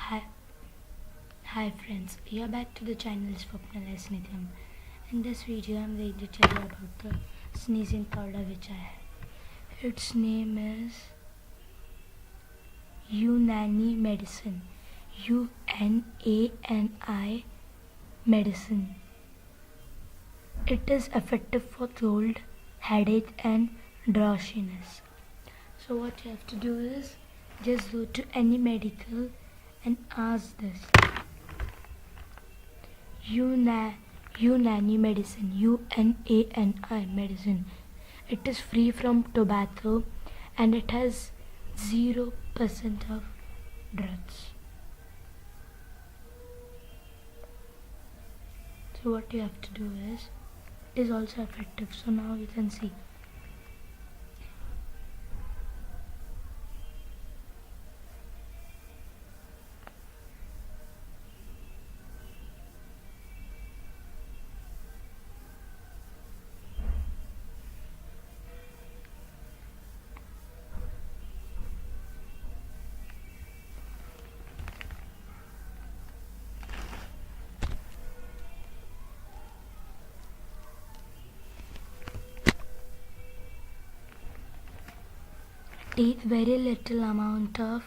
Hi, hi friends, we are back to the channel Swapnala Snitham. In this video, I'm going to tell you about the sneezing powder which I have. Its name is Unani Medicine. UNANI Medicine. It is effective for cold, headache, and drowsiness. So what you have to do is just go to any medical and ask this. Unani Medicine, UNANI Medicine. It is free from tobacco and it has 0% of drugs. So what you have to do is, it is also effective. So now you can see. Take very little amount of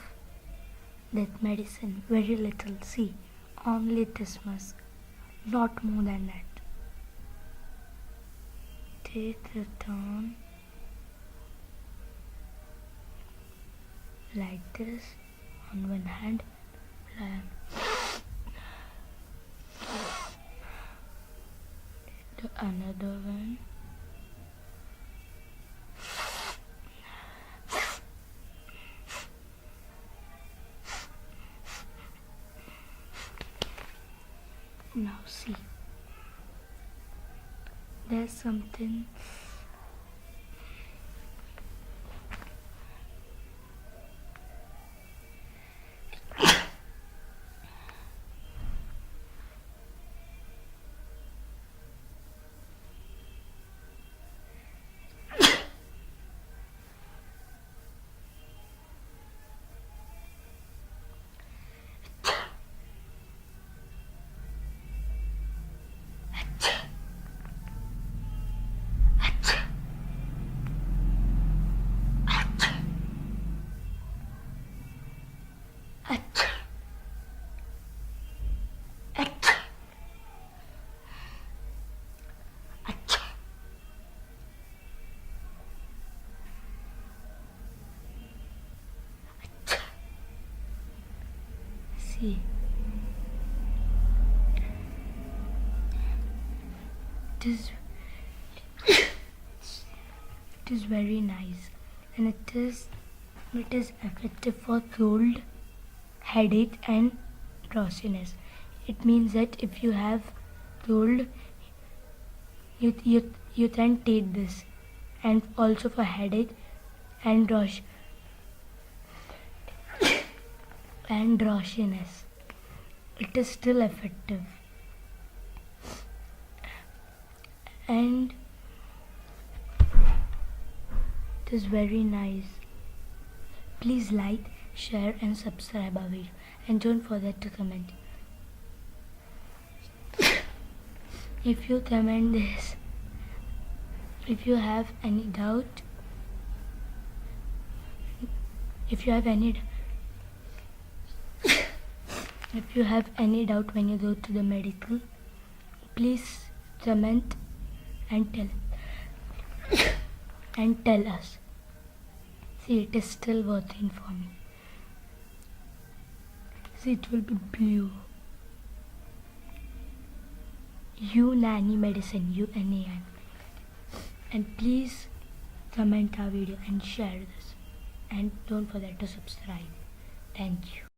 that medicine, very little. See, only this much, not more than that. Take it on like this on one hand, the another one. Now see, there's something see. It is very nice, and it is effective for cold, headache, and drowsiness. It means that if you have cold, you can take this, and also for headache and drowsiness. It is still effective. And it is very nice. Please like, share and subscribe our video, and don't forget to comment. If you comment this, if you have any doubt, if you have any doubt when you go to the medical, please comment and tell us. See, it is still working for me. See, it will be blue. Unani Medicine, UNAN. And please comment our video and share this. And don't forget to subscribe. Thank you.